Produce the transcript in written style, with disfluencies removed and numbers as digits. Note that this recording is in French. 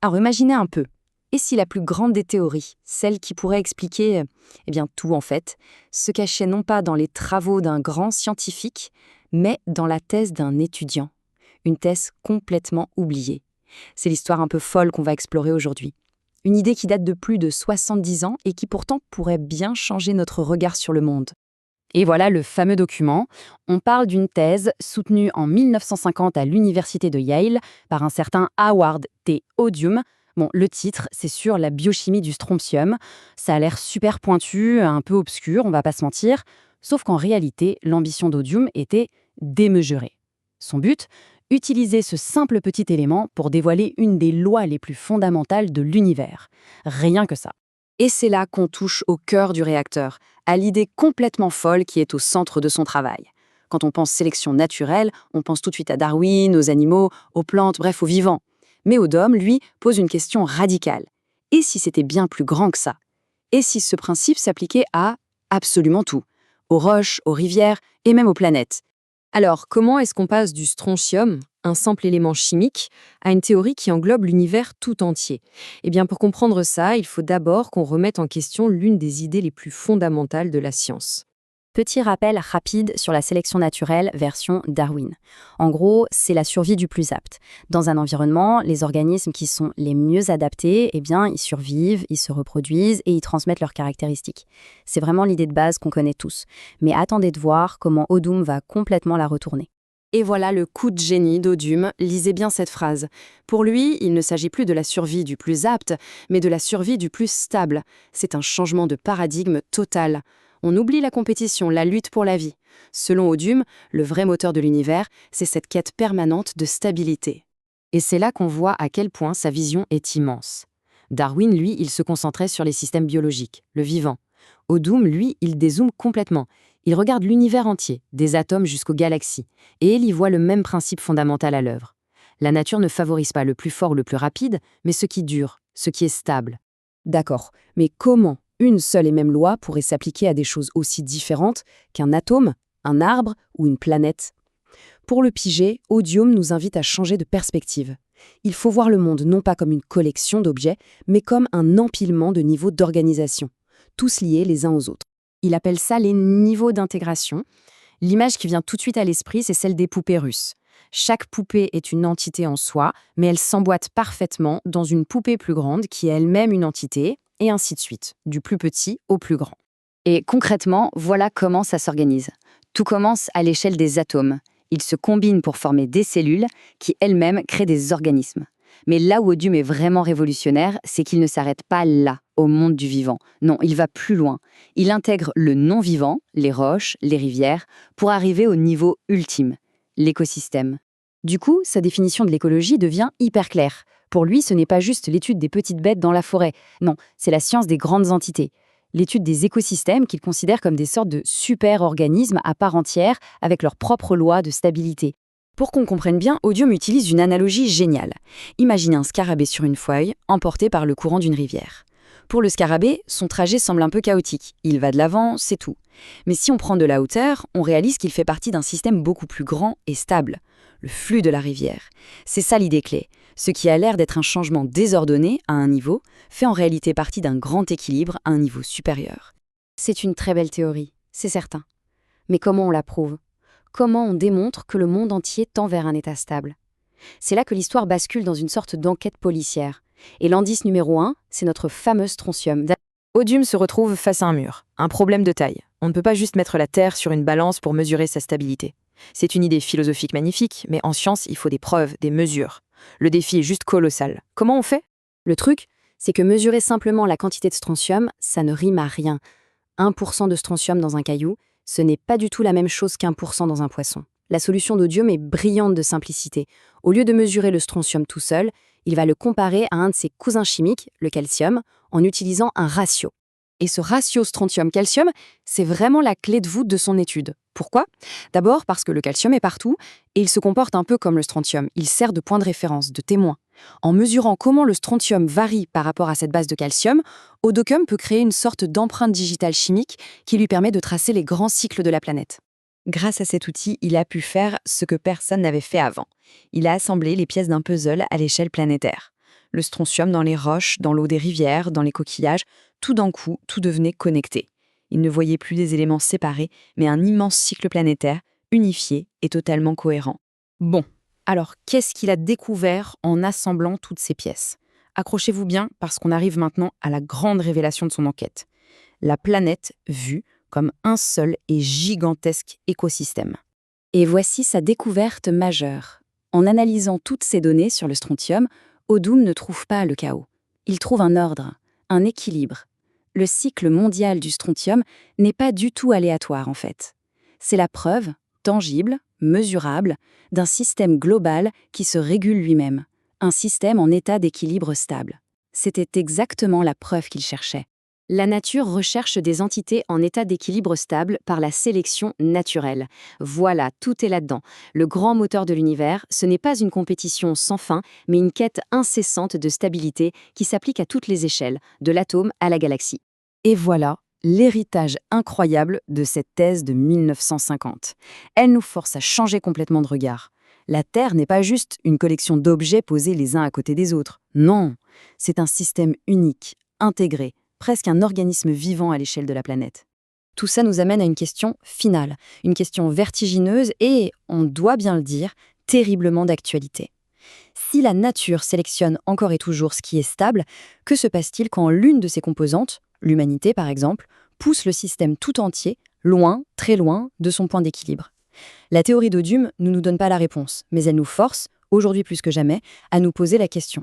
Alors imaginez un peu. Et si la plus grande des théories, celle qui pourrait expliquer, tout en fait, se cachait non pas dans les travaux d'un grand scientifique, mais dans la thèse d'un étudiant. Une thèse complètement oubliée. C'est l'histoire un peu folle qu'on va explorer aujourd'hui. Une idée qui date de plus de 70 ans et qui pourtant pourrait bien changer notre regard sur le monde. Et voilà le fameux document. On parle d'une thèse soutenue en 1950 à l'université de Yale par un certain Howard T. Odium. Bon, le titre, c'est sur la biochimie du strontium. Ça a l'air super pointu, un peu obscur, on va pas se mentir. Sauf qu'en réalité, l'ambition d'Odium était démesurée. Son but, utiliser ce simple petit élément pour dévoiler une des lois les plus fondamentales de l'univers. Rien que ça. Et c'est là qu'on touche au cœur du réacteur, à l'idée complètement folle qui est au centre de son travail. Quand on pense sélection naturelle, on pense tout de suite à Darwin, aux animaux, aux plantes, bref, aux vivants. Mais Odum, lui, pose une question radicale. Et si c'était bien plus grand que ça? Et si ce principe s'appliquait à absolument tout? Aux roches, aux rivières et même aux planètes? Alors, comment est-ce qu'on passe du strontium, un simple élément chimique, à une théorie qui englobe l'univers tout entier? Eh bien, pour comprendre ça, il faut d'abord qu'on remette en question l'une des idées les plus fondamentales de la science. Petit rappel rapide sur la sélection naturelle version Darwin. En gros, c'est la survie du plus apte. Dans un environnement, les organismes qui sont les mieux adaptés, ils survivent, ils se reproduisent et ils transmettent leurs caractéristiques. C'est vraiment l'idée de base qu'on connaît tous. Mais attendez de voir comment Odum va complètement la retourner. Et voilà le coup de génie d'Odum, lisez bien cette phrase. Pour lui, il ne s'agit plus de la survie du plus apte, mais de la survie du plus stable. C'est un changement de paradigme total. On oublie la compétition, la lutte pour la vie. Selon Odum, le vrai moteur de l'univers, c'est cette quête permanente de stabilité. Et c'est là qu'on voit à quel point sa vision est immense. Darwin, lui, il se concentrait sur les systèmes biologiques, le vivant. Odum, lui, il dézoome complètement. Il regarde l'univers entier, des atomes jusqu'aux galaxies, et il y voit le même principe fondamental à l'œuvre. La nature ne favorise pas le plus fort ou le plus rapide, mais ce qui dure, ce qui est stable. D'accord, mais comment une seule et même loi pourrait s'appliquer à des choses aussi différentes qu'un atome, un arbre ou une planète? Pour le piger, Odium nous invite à changer de perspective. Il faut voir le monde non pas comme une collection d'objets, mais comme un empilement de niveaux d'organisation, tous liés les uns aux autres. Il appelle ça les niveaux d'intégration. L'image qui vient tout de suite à l'esprit, c'est celle des poupées russes. Chaque poupée est une entité en soi, mais elle s'emboîte parfaitement dans une poupée plus grande qui est elle-même une entité, et ainsi de suite, du plus petit au plus grand. Et concrètement, voilà comment ça s'organise. Tout commence à l'échelle des atomes. Ils se combinent pour former des cellules qui elles-mêmes créent des organismes. Mais là où Odium est vraiment révolutionnaire, c'est qu'il ne s'arrête pas là, au monde du vivant. Non, il va plus loin. Il intègre le non-vivant, les roches, les rivières, pour arriver au niveau ultime, l'écosystème. Du coup, sa définition de l'écologie devient hyper claire. Pour lui, ce n'est pas juste l'étude des petites bêtes dans la forêt. Non, c'est la science des grandes entités. L'étude des écosystèmes qu'il considère comme des sortes de super-organismes à part entière avec leurs propres lois de stabilité. Pour qu'on comprenne bien, Odium utilise une analogie géniale. Imaginez un scarabée sur une feuille, emporté par le courant d'une rivière. Pour le scarabée, son trajet semble un peu chaotique. Il va de l'avant, c'est tout. Mais si on prend de la hauteur, on réalise qu'il fait partie d'un système beaucoup plus grand et stable. Le flux de la rivière. C'est ça l'idée clé. Ce qui a l'air d'être un changement désordonné à un niveau, fait en réalité partie d'un grand équilibre à un niveau supérieur. C'est une très belle théorie, c'est certain. Mais comment on la prouve? Comment on démontre que le monde entier tend vers un état stable? C'est là que l'histoire bascule dans une sorte d'enquête policière. Et l'indice numéro 1, c'est notre fameux strontium. Odium se retrouve face à un mur, un problème de taille. On ne peut pas juste mettre la Terre sur une balance pour mesurer sa stabilité. C'est une idée philosophique magnifique, mais en science, il faut des preuves, des mesures. Le défi est juste colossal. Comment on fait? Le truc, c'est que mesurer simplement la quantité de strontium, ça ne rime à rien. 1% de strontium dans un caillou, ce n'est pas du tout la même chose qu'1% dans un poisson. La solution d'Odium est brillante de simplicité. Au lieu de mesurer le strontium tout seul, il va le comparer à un de ses cousins chimiques, le calcium, en utilisant un ratio. Et ce ratio strontium-calcium, c'est vraiment la clé de voûte de son étude. Pourquoi? D'abord parce que le calcium est partout et il se comporte un peu comme le strontium. Il sert de point de référence, de témoin. En mesurant comment le strontium varie par rapport à cette base de calcium, Odium peut créer une sorte d'empreinte digitale chimique qui lui permet de tracer les grands cycles de la planète. Grâce à cet outil, il a pu faire ce que personne n'avait fait avant. Il a assemblé les pièces d'un puzzle à l'échelle planétaire. Le strontium dans les roches, dans l'eau des rivières, dans les coquillages, tout d'un coup, tout devenait connecté. Il ne voyait plus des éléments séparés, mais un immense cycle planétaire, unifié et totalement cohérent. Bon, alors qu'est-ce qu'il a découvert en assemblant toutes ces pièces? Accrochez-vous bien parce qu'on arrive maintenant à la grande révélation de son enquête. La planète vue comme un seul et gigantesque écosystème. Et voici sa découverte majeure. En analysant toutes ces données sur le strontium, Odum ne trouve pas le chaos. Il trouve un ordre, un équilibre. Le cycle mondial du strontium n'est pas du tout aléatoire en fait. C'est la preuve, tangible, mesurable, d'un système global qui se régule lui-même. Un système en état d'équilibre stable. C'était exactement la preuve qu'il cherchait. La nature recherche des entités en état d'équilibre stable par la sélection naturelle. Voilà, tout est là-dedans. Le grand moteur de l'univers, ce n'est pas une compétition sans fin, mais une quête incessante de stabilité qui s'applique à toutes les échelles, de l'atome à la galaxie. Et voilà l'héritage incroyable de cette thèse de 1950. Elle nous force à changer complètement de regard. La Terre n'est pas juste une collection d'objets posés les uns à côté des autres. Non, c'est un système unique, intégré, presque un organisme vivant à l'échelle de la planète. Tout ça nous amène à une question finale, une question vertigineuse et, on doit bien le dire, terriblement d'actualité. Si la nature sélectionne encore et toujours ce qui est stable, que se passe-t-il quand l'une de ses composantes, l'humanité par exemple, pousse le système tout entier, loin, très loin, de son point d'équilibre? La théorie d'Odum ne nous donne pas la réponse, mais elle nous force, aujourd'hui plus que jamais, à nous poser la question.